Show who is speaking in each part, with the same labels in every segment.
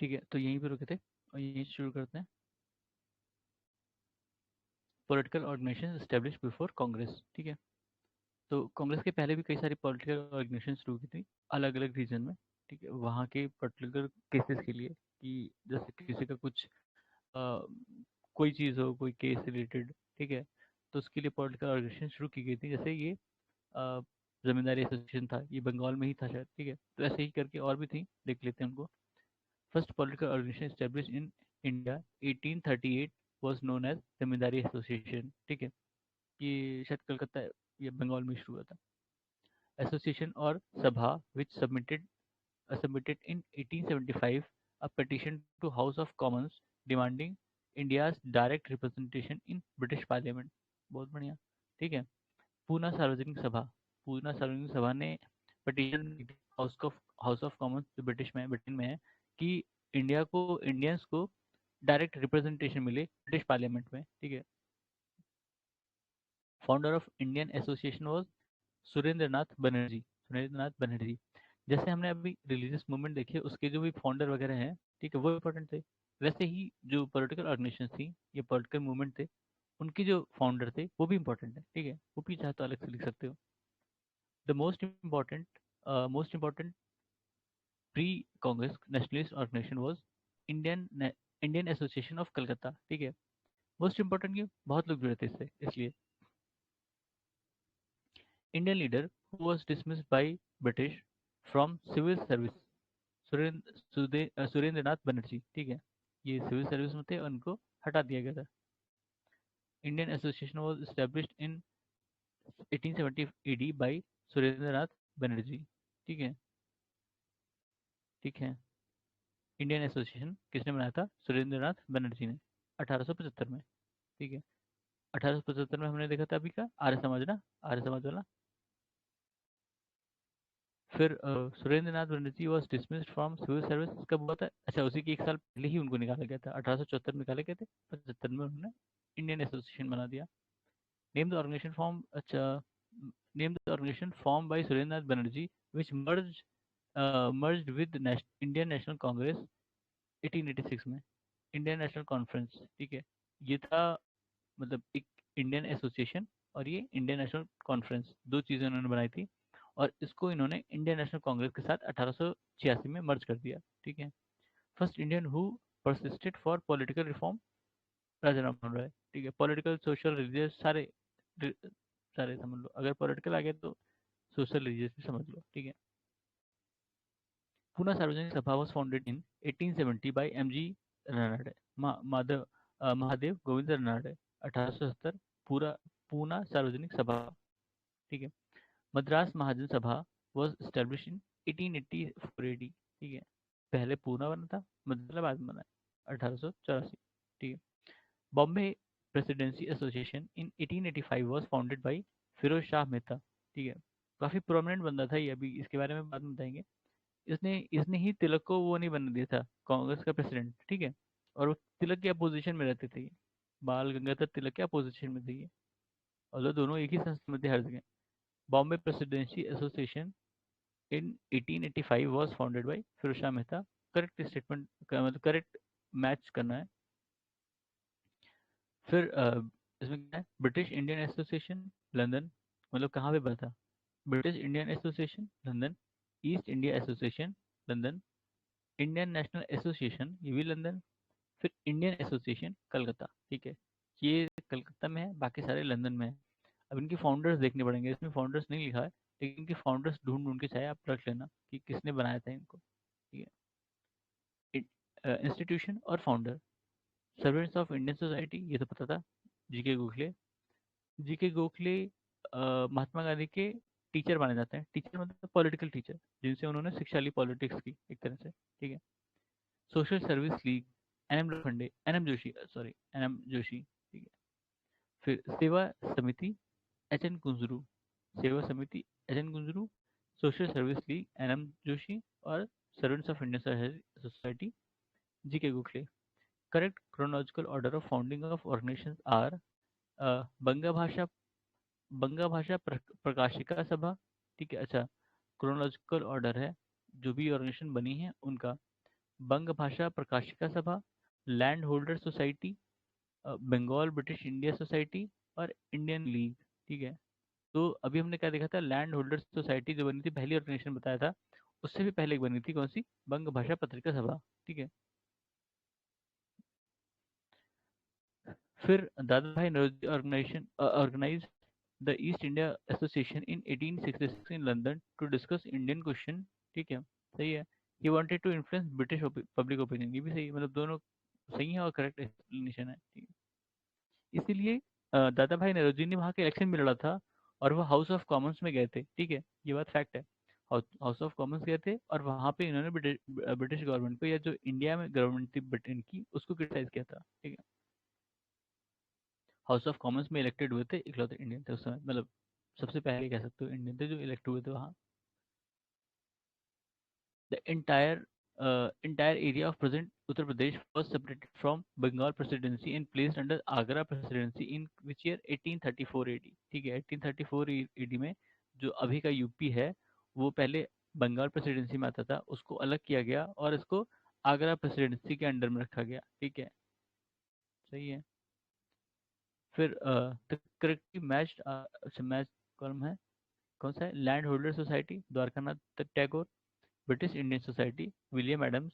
Speaker 1: ठीक है, तो यहीं पे रुके थे और यहीं से शुरू करते हैं। Political organisation establish before Congress. ठीक है, तो कांग्रेस के पहले भी कई सारी पॉलिटिकल ऑर्गेनाइजेशन शुरू की थी अलग अलग रीजन में। ठीक है, वहाँ के पर्टिकुलर केसेस के लिए, कि जैसे किसी का कुछ अ, कोई चीज़ हो, कोई केस रिलेटेड। ठीक है, तो उसके लिए पॉलिटिकल ऑर्गेनाइजेशन शुरू की गई थी। जैसे ये अ, जमींदारी एसोसिएशन था, ये बंगाल में ही था शायद। ठीक है, तो ऐसे ही करके और भी थी, देख लेते हैं उनको। First political organisation establish in India 1838 was known as Zamindari association. ठीक है, ये शायद कलकत्ता या बंगाल में शुरू हुआ था। एसोसिएशन और सभा विच submitted in 1875 a petition to House of Commons demanding India's direct representation in British Parliament। बहुत बढ़िया। ठीक है, पूना सार्वजनिक सभा, पूना सार्वजनिक सभा ने पटिशन हाउस ऑफ कॉमन्स जो ब्रिटेन में है, कि इंडिया को, इंडियंस को डायरेक्ट रिप्रेजेंटेशन मिले ब्रिटिश पार्लियामेंट में। ठीक है, founder of Indian Association was Surendra Nath Banerjee. जैसे हमने अभी रिलीजियस मूवमेंट देखी है, उसके जो भी फाउंडर वगैरह हैं, ठीक है, वो इम्पोर्टेंट थे। वैसे ही जो पॉलिटिकल ऑर्गेनाइजेशन थी, ये पॉलिटिकल मूवमेंट थे, उनके जो फाउंडर थे वो भी इम्पोर्टेंट है। ठीक है, वो भी चाहे तो अलग से लिख सकते हो। The most important pre Congress nationalist organisation was Indian Indian association of Calcutta. ठीक है, मोस्ट इम्पोर्टेंट क्यों, बहुत लोग जुड़े थे इससे, इसलिए। Indian leader who was dismissed by British from civil service, Surendra Nath Banerjee. ठीक है, ये सिविल सर्विस में थे, उनको हटा दिया गया था। Indian Association was established in 1870 AD by Surendra Nath Banerjee. ठीक है, ठीक है, इंडियन एसोसिएशन किसने बनाया था, सुरेंद्र नाथ बनर्जी ने, 1875 में। ठीक है, 1875 में हमने देखा था अभी का आर्य समाज ना, आर्य समाज वाला। फिर Surendra Nath Banerjee was dismissed from civil service कब हुआ था, अच्छा उसी के एक साल पहले ही उनको निकाला गया था, 1874 में निकाले गए थे, 75 में उन्होंने इंडियन एसोसिएशन बना दिया। नेम द ऑर्गेनाइजेशन फॉर्म, अच्छा, name the organisation form by Surendra Nath Banerjee which merged with Indian national Congress 1886 में, इंडियन नेशनल कॉन्फ्रेंस। ठीक है, ये था, मतलब एक इंडियन एसोसिएशन और ये इंडियन नेशनल कॉन्फ्रेंस, दो चीज़ें उन्होंने बनाई थी, और इसको इन्होंने इंडियन नेशनल कांग्रेस के साथ 1886 में मर्ज कर दिया। ठीक है, first Indian who persisted for political reform, Raja Rammohan Roy. ठीक है, पॉलिटिकल सोशल रिलीजियस सारे, सारे समझ लो, अगर पॉलिटिकल आ गया तो सोशल रिलीजियस भी समझ लो। ठीक है, Poona Sarvajanik Sabha was founded in 1870 by MG Ranade, Mahadev Govind Ranade, 1870, पूरा पूना सार्वजनिक सभा। ठीक है, मद्रास महाजन सभा वॉज स्टैब्लिश इन 1884 AD। ठीक है, पहले पूना बना था, मतलब बाद में बना है 1884। ठीक है, Bombay presidency association in 1885 was founded by Firoz Shah Mehta. ठीक है, काफी प्रोमिनेंट बंदा था ये, अभी इसके बारे में बाद में बताएंगे। इसने इसने ही तिलक को वो नहीं बनने दिया था कांग्रेस का प्रेसिडेंट। ठीक है, और वो तिलक की अपोजिशन में रहते थे ये, बाल गंगाधर तिलक के अपोजिशन में थे ये, और दोनों एक ही संस्था में थे हर जगह। Bombay presidency association in 1885 was founded by Firoz Shah Mehta. Correct statement, मतलब करेक्ट मैच करना है। फिर इसमें क्या है, ब्रिटिश इंडियन एसोसिएशन लंदन, मतलब कहाँ पे बना था, British Indian association London, east India association London, Indian national association ये भी लंदन, फिर इंडियन एसोसिएशन कलकत्ता। ठीक है, ये कलकत्ता में है, बाकी सारे लंदन में है। अब इनके फाउंडर्स देखने पड़ेंगे, इसमें फाउंडर्स नहीं लिखा है, लेकिन इनके फाउंडर्स ढूंढ ढूंढ के चाहे आप रख लेना कि किसने बनाया था इनको। ठीक है, इंस्टीट्यूशन और founder, servants of Indian society, ये तो पता था, जीके गोखले। जीके गोखले महात्मा गांधी के टीचर माने जाते हैं, टीचर मतलब पॉलिटिकल टीचर, जिनसे उन्होंने शिक्षा ली पॉलिटिक्स की एक तरह से। ठीक है, Social Service League, NM Lokhande, NM Joshi, sorry NM Joshi. ठीक है, फिर Seva Samiti, HN Kunzru, Seva Samiti HN Kunzru, Social Service League NM Joshi, और Servants of Indian Society GK Gokhale. Correct chronological order of founding of organisations are Banga Bhasha, Prakashika सभा। ठीक है, अच्छा, क्रोनोलॉजिकल ऑर्डर है जो भी ऑर्गेनाइजेशन बनी है उनका, बंग Bhasha Prakashika Sabha, land holder society, Bengal British India society और इंडियन लीग। ठीक है। तो अभी हमने क्या देखा था, लैंड होल्डर सोसाइटी जो बनी थी, पहली ऑर्गेनाइजेशन बताया था, उससे भी पहले एक बनी थी, कौन सी, बंग भाषा पत्रिका सभा। ठीक है। फिर Dada Bhai Naoroji organisation organise the East India association in 1866 in London to discuss Indian question. ठीक है, सही है। He wanted to influence British public opinion, ये भी सही है, मतलब दोनों सही है और करेक्ट एक्सप्लेनेशन है। ठीक है। इसीलिए दादा भाई नौरोजी ने वहाँ के इलेक्शन में लड़ा था और वो हाउस ऑफ कॉमन्स में गए थे। ठीक है, ये बात फैक्ट है। हाउस ऑफ कॉमन्स गए थे और वहाँ पे इन्होंने ब्रिटिश गवर्नमेंट को, या जो इंडिया में गवर्नमेंट थी ब्रिटेन की, उसको क्रिटिसाइज किया था। ठीक है। हाउस ऑफ कॉमन्स में इलेक्टेड हुए थे, इकलौते इंडियन थे उस समय, मतलब सबसे पहले कह सकते हो इंडियन थे जो इलेक्ट हुए थे वहाँ। The entire area of present Uttar Pradesh was separated from Bengal presidency and placed under Agra presidency in which year 1834 AD। ठीक है, 1834 AD में जो अभी का यूपी है, वो पहले बंगाल प्रेसिडेंसी में आता था, उसको अलग किया गया और इसको आगरा प्रेसिडेंसी के अंडर में रखा गया। ठीक है, सही है। फिर करेक्टली मैच कॉलम है, कौन सा है, land holder society Dwarkanath Tagore, British Indian society William Adams,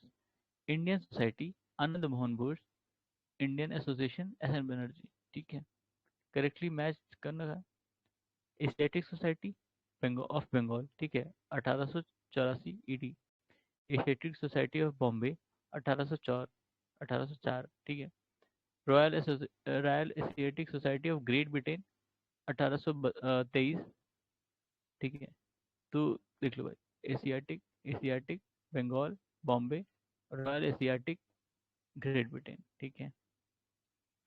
Speaker 1: Indian society Anand Mohan Bose, Indian association S N Banerjee. ठीक है, करेक्टली मैच करना था, Asiatic society Bengal of Bengal. ठीक है, 1884 ईडी, एशियाटिक सोसाइटी ऑफ बॉम्बे 1804, 1804। ठीक है, royal Asiatic society of great Britain 1823। ठीक है, तो देख लो भाई, Asiatic, Asiatic, Bengal, Bombay, royal Asiatic, great Britain. ठीक है।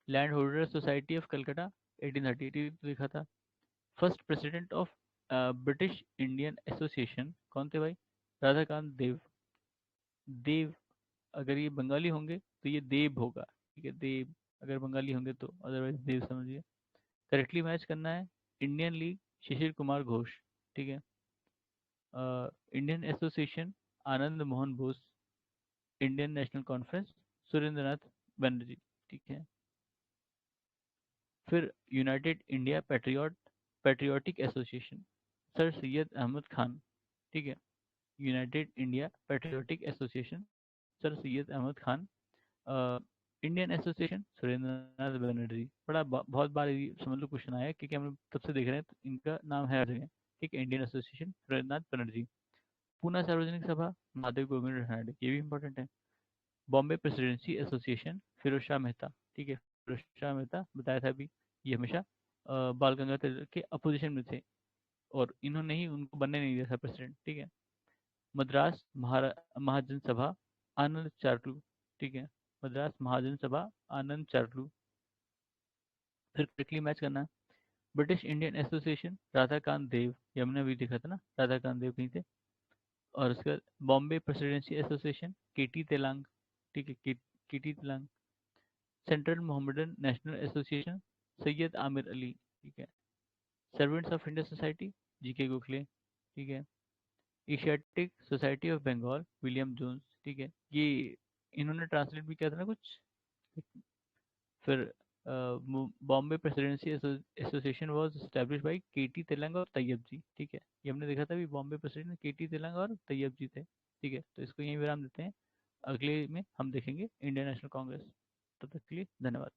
Speaker 1: Land holder society of Calcutta 1838 लिखा था। First president of British Indian association कौन थे भाई, राधाकांत देव। देव, अगर ये बंगाली होंगे तो ये देव होगा। ठीक है, देव अगर बंगाली होंगे तो, अदरवाइज देव समझिए। करेक्टली मैच करना है, इंडियन लीग शिशिर कुमार घोष। ठीक है। Indian association Anand Mohan Bose, Indian national conference Surendranath Banerjee. ठीक है। फिर united India patriotic association sir Syed Ahmad Khan. ठीक है, united India patriotic association sir Syed Ahmad Khan, Indian association Surendranath Banerjee. बहुत बार ये समझ लो क्वेश्चन आया है, क्योंकि हम लोग तब से देख रहे हैं तो इनका नाम है हर जगह। ठीक है, इंडियन एसोसिएशन सुरेंद्रनाथ बनर्जी। पूना सार्वजनिक सभा महादेव गोविंद रनडे, ये भी इंपॉर्टेंट है। Bombay presidency association Firoz Shah Mehta. ठीक है, फिरोज शाह मेहता बताया था अभी, ये हमेशा बाल गंगाधर तिलक के अपोजिशन में थे और इन्होंने ही उनको बनने नहीं दिया था प्रेसिडेंट। ठीक है। मद्रास महाजन सभा आनंद चार्लू। ठीक है, मद्रास महाजन सभा आनंद चार्लू। फिर क्विकली मैच करना, ब्रिटिश इंडियन एसोसिएशन राधाकांत देव, ये हमने अभी देखा था ना, राधाकांत देव कहीं थे। और उसके बाद Bombay presidency association K T Telang. ठीक है, K T Telang. Central Mohammedan national association Syed Ameer Ali. ठीक है। Servants of India society G K Gokhale. ठीक है। Asiatic society of Bengal William Jones. ठीक है, ये इन्होंने ट्रांसलेट भी किया था ना कुछ। फिर Bombay presidency association was establish by K T Telang और तैयब जी। ठीक है, ये हमने देखा था भी, बॉम्बे प्रेसिडेंट केटी तेलंग और तैयब जी थे। ठीक है, तो इसको यहीं विराम देते हैं, अगले में हम देखेंगे इंडियन नेशनल कांग्रेस। तब तक के लिए धन्यवाद।